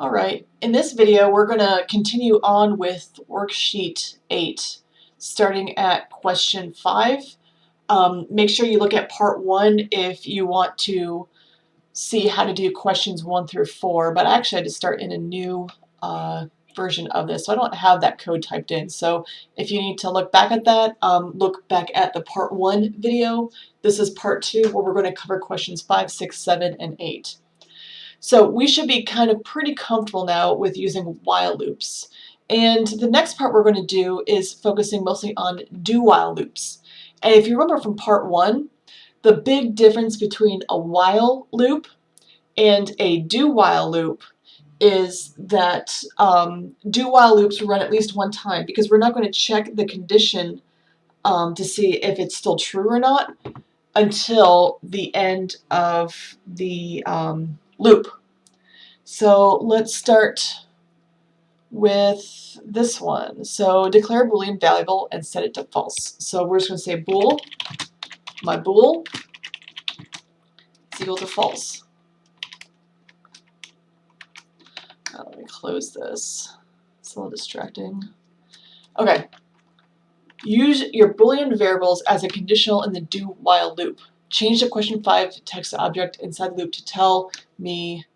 Alright, in this video we're going to continue on with Worksheet 8, starting at question 5. Make sure you look at part 1 if you want to see how to do questions 1 through 4, but I actually had to start in a new version of this, so I don't have that code typed in. So if you need to look back at that, look back at the part 1 video. This is part 2 where we're going to cover questions 5, 6, 7, and 8. So we should be kind of pretty comfortable now with using while loops. And the next part we're going to do is focusing mostly on do-while loops. And if you remember from part 1, the big difference between a while loop and a do-while loop is that do-while loops run at least one time, because we're not going to check the condition to see if it's still true or not until the end of the loop. So let's start with this one. So declare a Boolean variable and set it to false. So we're just going to say bool, my bool is equal to false. Let me close this. It's a little distracting. Okay. Use your Boolean variables as a conditional in the do-while loop. Change the question 5 text object inside the loop to tell me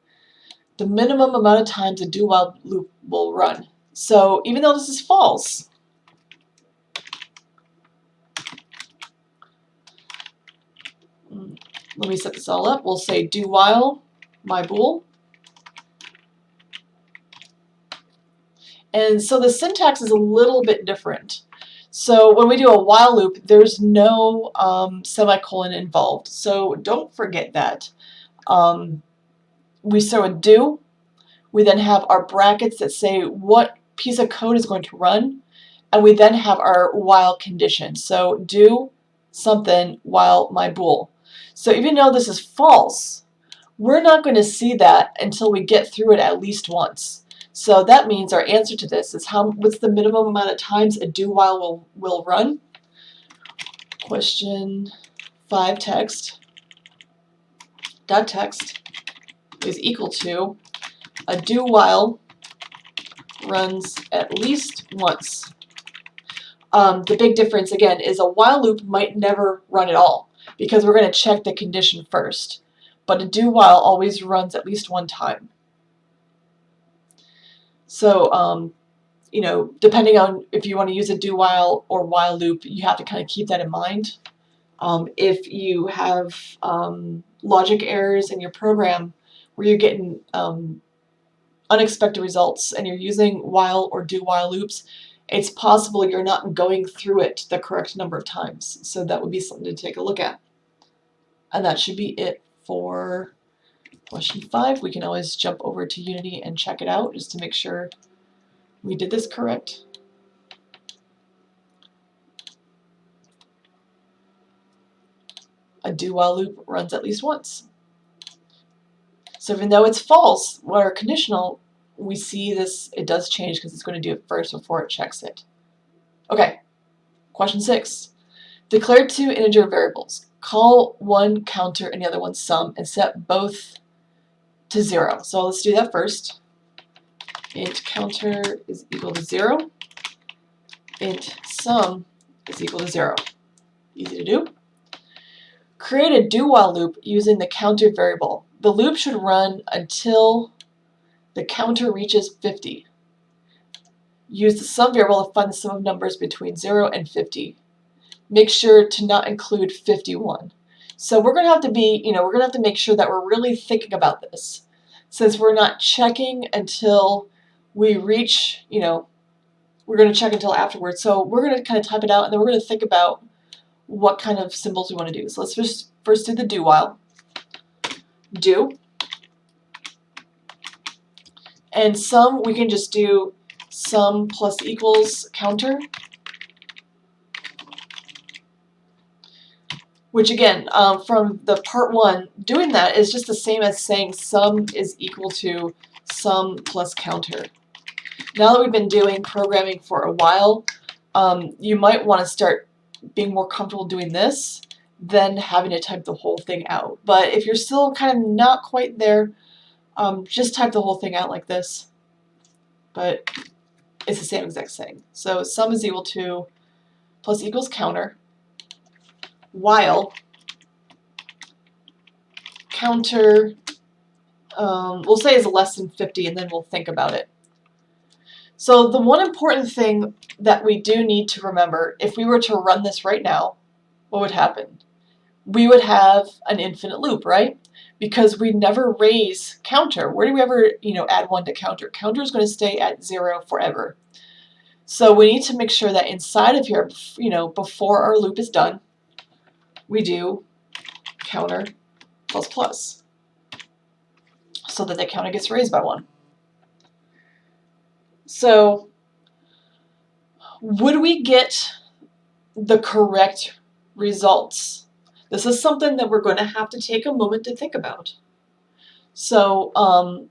the minimum amount of times a do-while loop will run. So even though this is false, let me set this all up. We'll say do-while my bool. And so the syntax is a little bit different. So when we do a while loop, there's no semicolon involved. So don't forget that. We start with do. We then have our brackets that say what piece of code is going to run. And we then have our while condition. So do something while my bool. So even though this is false, we're not going to see that until we get through it at least once. So that means our answer to this is what's the minimum amount of times a do-while will run? Question 5 text dot text is equal to a do-while runs at least once. The big difference again is a while loop might never run at all because we're going to check the condition first, but a do-while always runs at least one time. So, you know, depending on if you want to use a do-while or while loop, you have to kind of keep that in mind. If you have logic errors in your program where you're getting unexpected results and you're using while or do-while loops, it's possible you're not going through it the correct number of times. So that would be something to take a look at. And that should be it for question 5. We can always jump over to Unity and check it out just to make sure we did this correct. A do-while loop runs at least once. So even though it's false, what are conditional, we see this, it does change because it's going to do it first before it checks it. Okay, question 6. Declare 2 integer variables. Call one counter and the other one sum and set both to 0. So let's do that first. Int counter is equal to 0. Int sum is equal to 0. Easy to do. Create a do-while loop using the counter variable. The loop should run until the counter reaches 50. Use the sum variable to find the sum of numbers between 0 and 50. Make sure to not include 51. So we're going to have to be, we're going to have to make sure that we're really thinking about this. Since we're not checking until we reach, we're going to check until afterwards. So we're going to kind of type it out and then we're going to think about what kind of symbols we want to do. So let's just first do the do while. Do. And sum, we can just do sum plus equals counter. Which again, from the part 1, doing that is just the same as saying sum is equal to sum plus counter. Now that we've been doing programming for a while, you might want to start being more comfortable doing this than having to type the whole thing out. But if you're still kind of not quite there, Just type the whole thing out like this, but it's the same exact thing. So sum is equal to plus equals counter, while counter, we'll say is less than 50, and then we'll think about it. So the one important thing that we do need to remember, if we were to run this right now, what would happen? We would have an infinite loop, right? Because we never raise counter. Where do we ever, add 1 to counter? Counter is going to stay at 0 forever. So we need to make sure that inside of here, before our loop is done, we do counter plus plus, so that the counter gets raised by 1. So would we get the correct results? This is something that we're going to have to take a moment to think about. So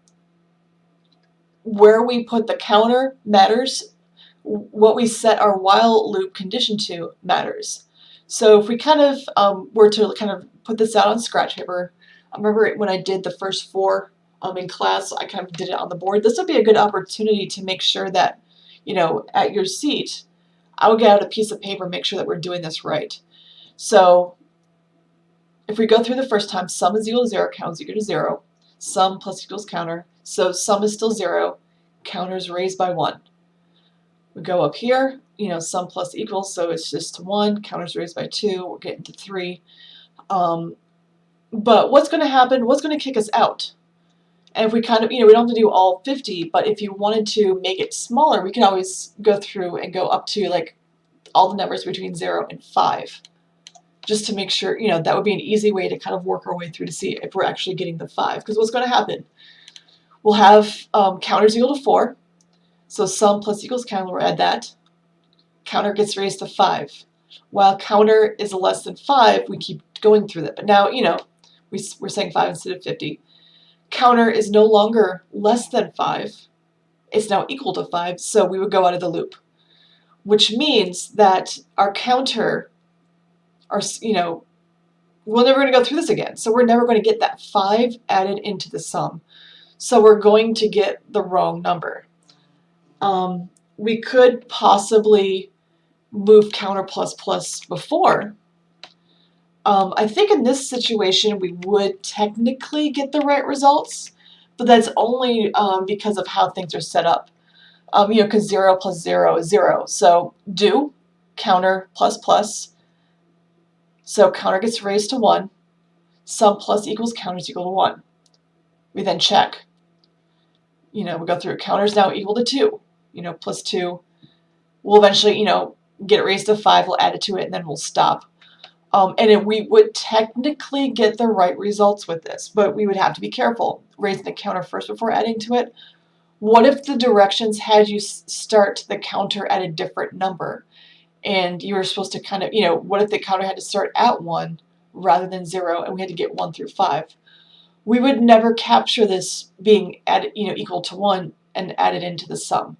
where we put the counter matters. What we set our while loop condition to matters. So if we kind of were to kind of put this out on scratch paper, I remember when I did the first 4 in class, I kind of did it on the board. This would be a good opportunity to make sure that, at your seat, I would get out a piece of paper and make sure that we're doing this right. So if we go through the first time, sum is equal to 0, counter is equal to 0, sum plus equals counter. So sum is still 0, counter is raised by 1. We go up here, sum plus equals, so it's just 1, counter's raised by 2, we're getting to 3. But what's going to happen, what's going to kick us out? And if we kind of, we don't have to do all 50, but if you wanted to make it smaller, we could always go through and go up to like all the numbers between 0 and 5. Just to make sure, that would be an easy way to kind of work our way through to see if we're actually getting the 5. Because what's going to happen? We'll have counters equal to 4. So sum plus equals counter, we'll add that. Counter gets raised to 5. While counter is less than 5, we keep going through that. But now, we're saying 5 instead of 50. Counter is no longer less than 5. It's now equal to 5, so we would go out of the loop. Which means that our counter, we're never going to go through this again. So we're never going to get that 5 added into the sum. So we're going to get the wrong number. We could possibly move counter plus plus before. I think in this situation we would technically get the right results, but that's only because of how things are set up. Because 0 plus 0 is 0. So do counter plus plus. So counter gets raised to 1. Sum plus equals counter is equal to 1. We then check. We go through. Counter is now equal to 2. Plus 2. We'll eventually, get it raised to 5. We'll add it to it, and then we'll stop. We would technically get the right results with this, but we would have to be careful. Raising the counter first before adding to it. What if the directions had you start the counter at a different number? And you were supposed to kind of, what if the counter had to start at 1 rather than 0, and we had to get 1 through 5? We would never capture this being added, equal to 1 and added into the sum.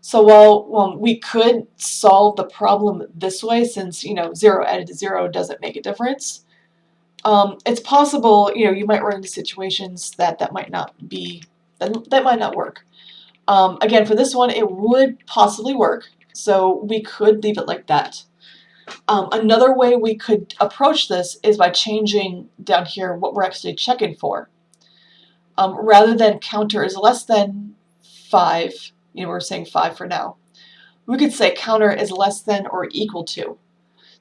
So while we could solve the problem this way, since 0 added to 0 doesn't make a difference, it's possible you might run into situations that might not be that might not work. Again, for this one, it would possibly work, so we could leave it like that. Another way we could approach this is by changing down here what we're actually checking for. Rather than counter is less than 5, we're saying 5 for now, we could say counter is less than or equal to.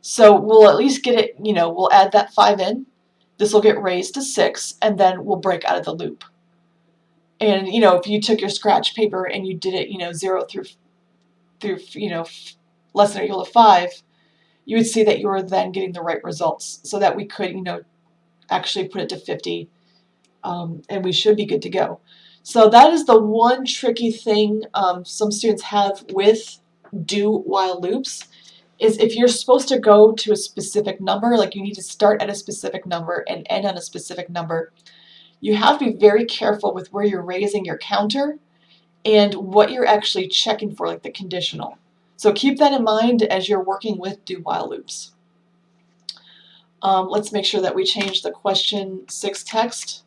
So we'll at least get it, we'll add that 5 in. This will get raised to 6, and then we'll break out of the loop. And, if you took your scratch paper and you did it, 0 through less than or equal to 5, you would see that you were then getting the right results, so that we could, actually put it to 50, and we should be good to go. So that is the one tricky thing some students have with do while loops, is if you're supposed to go to a specific number, like you need to start at a specific number and end on a specific number, you have to be very careful with where you're raising your counter and what you're actually checking for, like the conditional. So keep that in mind as you're working with do while loops. Let's make sure that we change the question 6 text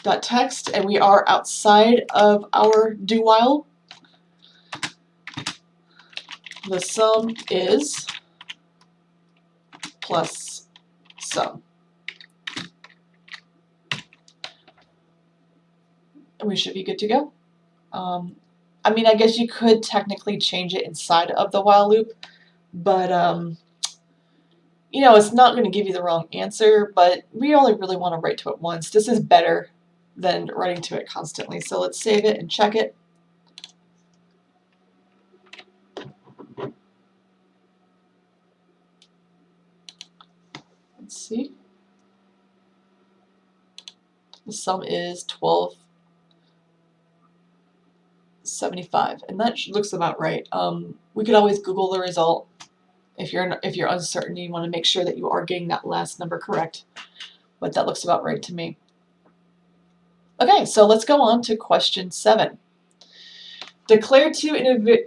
dot text, and we are outside of our do while. The sum is plus sum. And we should be good to go. I mean, I guess you could technically change it inside of the while loop, but you know, it's not going to give you the wrong answer, but we only really want to write to it once. This is better than writing to it constantly. So let's save it and check it. Let's see. The sum is 1275, and that looks about right. We could always Google the result if you're uncertain. You want to make sure that you are getting that last number correct, but that looks about right to me. Okay, so let's go on to question 7. Declare two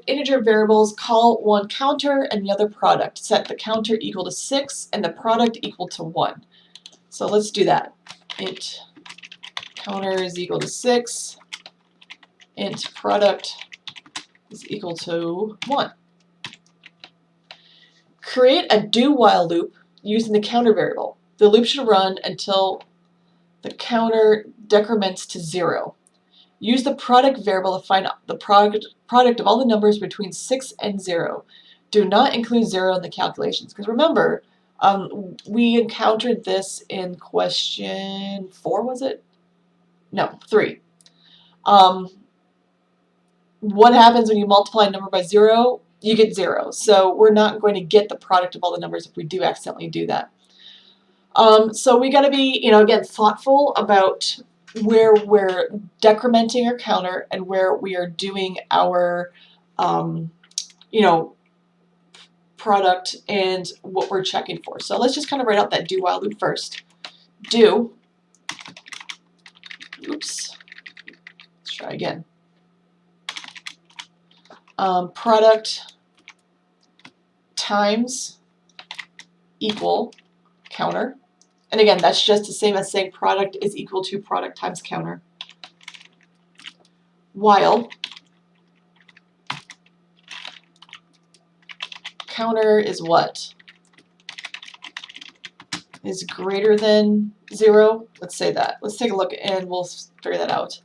integer variables, call one counter and the other product. Set the counter equal to 6 and the product equal to 1. So let's do that. Int counter is equal to 6. Int product is equal to 1. Create a do while loop using the counter variable. The loop should run until the counter decrements to 0. Use the product variable to find the product of all the numbers between 6 and 0. Do not include 0 in the calculations, because remember, we encountered this in question 4, was it? No, 3. What happens when you multiply a number by 0? You get 0. So we're not going to get the product of all the numbers if we do accidentally do that. So we got to be, again, thoughtful about where we're decrementing our counter and where we are doing our, product and what we're checking for. So let's just kind of write out that do while loop first. Do, oops, let's try again. Product times equal counter. And again, that's just the same as saying product is equal to product times counter. While counter is what? Is greater than 0? Let's say that. Let's take a look and we'll figure that out.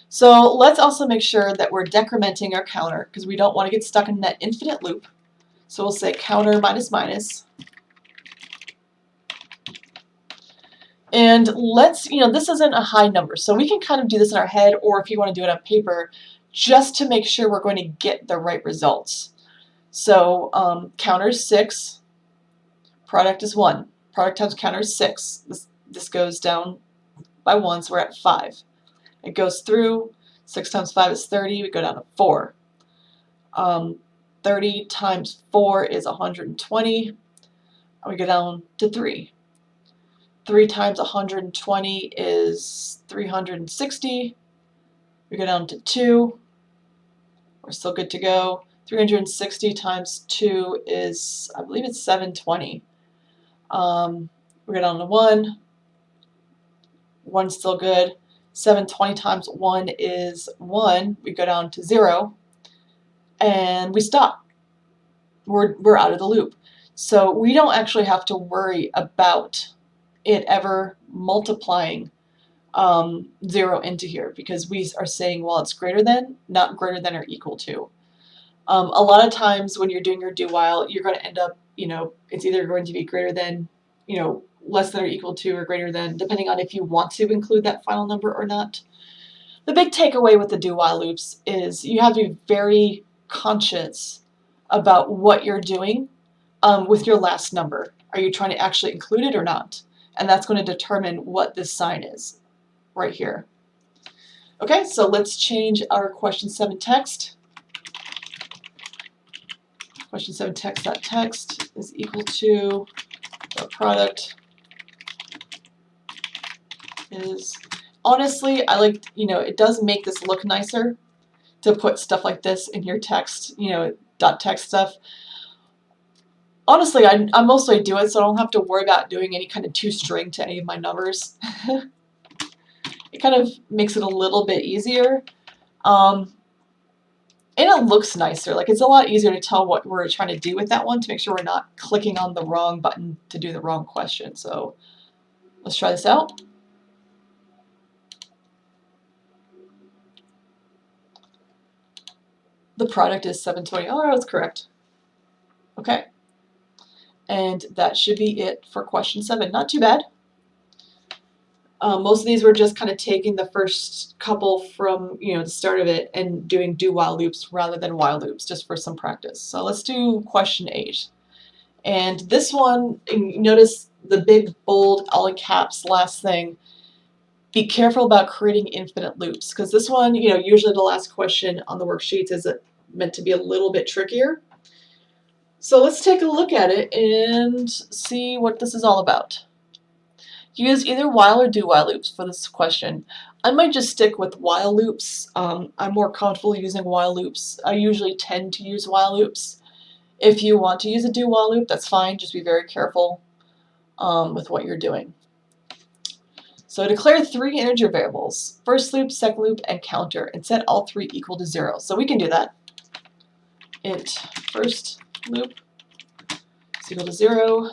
So let's also make sure that we're decrementing our counter because we don't want to get stuck in that infinite loop. So we'll say counter minus minus. And let's, this isn't a high number, so we can kind of do this in our head, or if you want to do it on paper, just to make sure we're going to get the right results. So counter is 6, product is 1. Product times counter is 6. This goes down by 1, so we're at 5. It goes through, 6 times 5 is 30, we go down to 4. 30 times 4 is 120, and we go down to 3. 3 times 120 is 360. We go down to 2. We're still good to go. 360 times 2 is, I believe it's 720. We go down to 1. 1's still good. 720 times 1 is 1. We go down to 0. And we stop. We're out of the loop. So we don't actually have to worry about it ever multiplying 0 into here, because we are saying, well, it's greater than, not greater than or equal to. A lot of times when you're doing your do while, you're going to end up, it's either going to be greater than, less than or equal to, or greater than, depending on if you want to include that final number or not. The big takeaway with the do while loops is you have to be very conscious about what you're doing with your last number. Are you trying to actually include it or not? And that's going to determine what this sign is right here. Okay, so let's change our question 7 text. Question 7 text.text is equal to the product is, honestly, I like, it does make this look nicer to put stuff like this in your text, dot text stuff. Honestly, I mostly do it so I don't have to worry about doing any kind of toString to any of my numbers. It kind of makes it a little bit easier. And it looks nicer. Like, it's a lot easier to tell what we're trying to do with that one to make sure we're not clicking on the wrong button to do the wrong question. So let's try this out. The product is $720. Oh, that's correct. Okay. And that should be it for question 7. Not too bad. Most of these were just kind of taking the first couple from, the start of it and doing do while loops rather than while loops, just for some practice. So let's do question 8. And this one, notice the big, bold, all in caps last thing. Be careful about creating infinite loops, because this one, usually the last question on the worksheets is meant to be a little bit trickier. So let's take a look at it and see what this is all about. Use either while or do while loops for this question. I might just stick with while loops. I'm more comfortable using while loops. I usually tend to use while loops. If you want to use a do while loop, that's fine. Just be very careful with what you're doing. So declare 3 integer variables, first loop, second loop, and counter, and set all 3 equal to 0. So we can do that. Int first loop is equal to 0.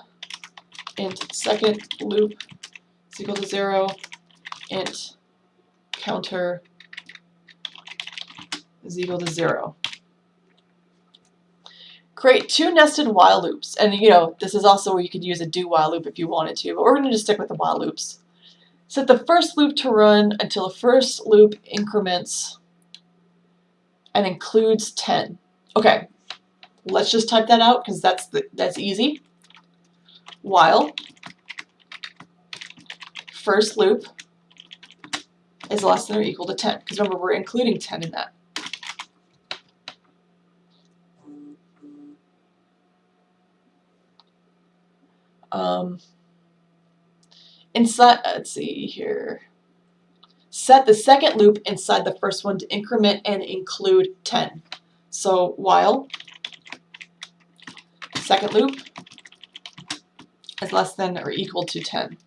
Int second loop is equal to 0. Int counter is equal to 0. Create 2 nested while loops. And this is also where you could use a do while loop if you wanted to, but we're going to just stick with the while loops. Set the first loop to run until the first loop increments and includes 10. Okay, let's just type that out because that's easy. While first loop is less than or equal to 10, because remember, we're including 10 in that. Let's see here. Set the second loop inside the first one to increment and include 10. So while second loop is less than or equal to 10.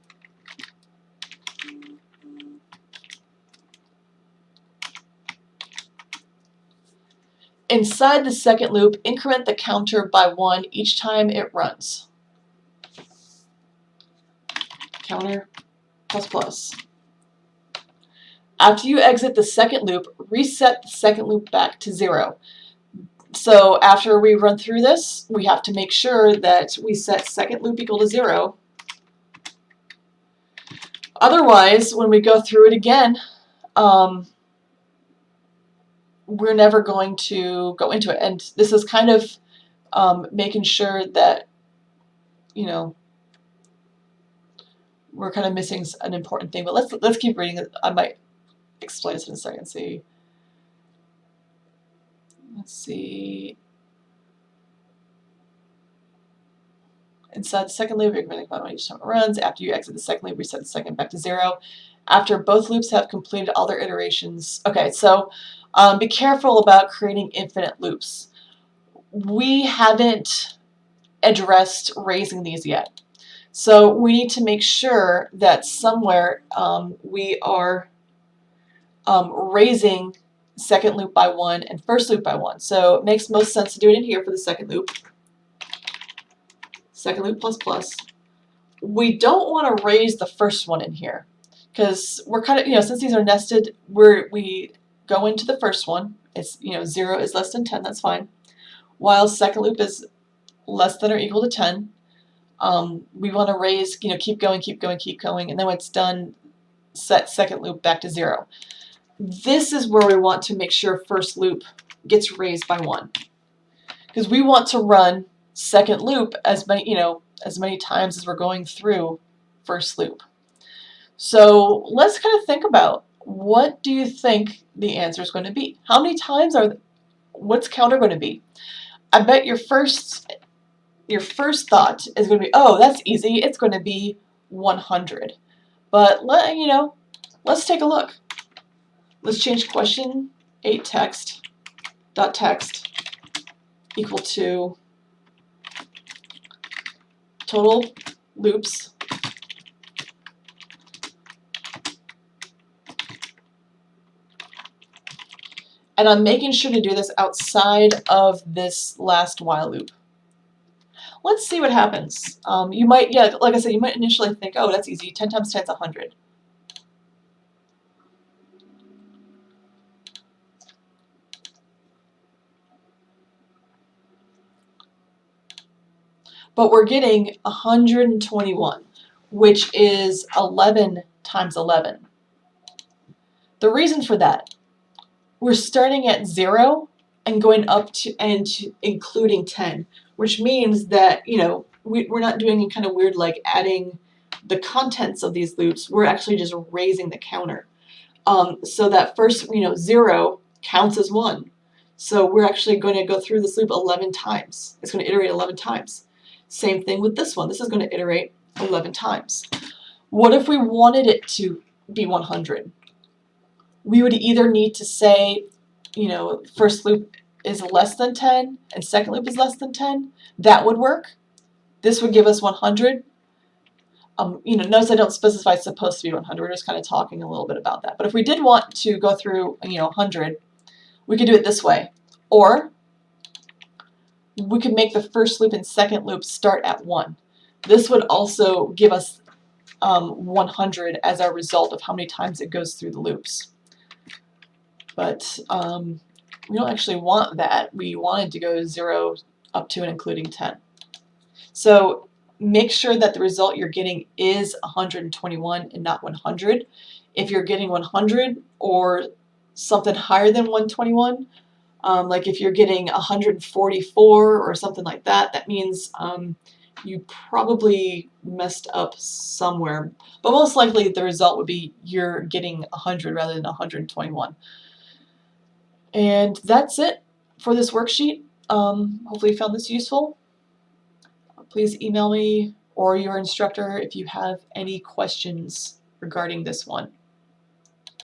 Inside the second loop, increment the counter by 1 each time it runs. Counter plus plus. After you exit the second loop, reset the second loop back to 0. So after we run through this, we have to make sure that we set second loop equal to 0. Otherwise, when we go through it again, we're never going to go into it. And this is kind of making sure that, we're kind of missing an important thing. But let's keep reading it. I might explain this in a second. Let's see. Inside the second loop, you're going to make each time it runs. After you exit the second loop, reset the second back to 0. After both loops have completed all their iterations. Okay, so be careful about creating infinite loops. We haven't addressed raising these yet. So we need to make sure that somewhere we are raising second loop by 1 and first loop by 1. So it makes most sense to do it in here for the second loop. Second loop plus plus. We don't want to raise the first one in here because we're kind of, since these are nested, we go into the first one. It's, 0 is less than 10, that's fine. While second loop is less than or equal to 10, we want to raise, keep going, keep going, keep going, and then when it's done, set second loop back to 0. This is where we want to make sure first loop gets raised by 1, because we want to run second loop as many times as we're going through first loop. So let's kind of think about, what do you think the answer is going to be? How many times what's counter going to be? I bet your first thought is going to be, oh, that's easy, it's going to be 100. But let's take a look. Let's change question 8 text equal to total loops And I'm making sure to do this outside of this last while loop. Let's see what happens. You might, yeah, like I said, you might initially think, oh, that's easy. 10 times 10 is 100. But we're getting 121, which is 11 times 11. The reason for that, we're starting at 0 and going up to and including 10, which means that, you know, we're not doing any kind of weird like adding the contents of these loops. We're actually just raising the counter. So that first, you know, 0 counts as 1. So we're actually going to go through this loop 11 times. It's going to iterate 11 times. Same thing with this one. This is going to iterate 11 times. What if we wanted it to be 100? We would either need to say, you know, first loop is less than 10 and second loop is less than 10. That would work. This would give us 100. You know, notice I don't specify it's supposed to be 100. We're just kind of talking a little bit about that. But if we did want to go through, you know, 100, we could do it this way. Or we could make the first loop and second loop start at 1. This would also give us 100 as our result of how many times it goes through the loops. But we don't actually want that. We wanted to go 0 up to and including 10. So make sure that the result you're getting is 121 and not 100. If you're getting 100 or something higher than 121, like if you're getting 144 or something like that, that means you probably messed up somewhere. But most likely the result would be you're getting 100 rather than 121. And that's it for this worksheet. Hopefully you found this useful. Please email me or your instructor if you have any questions regarding this one.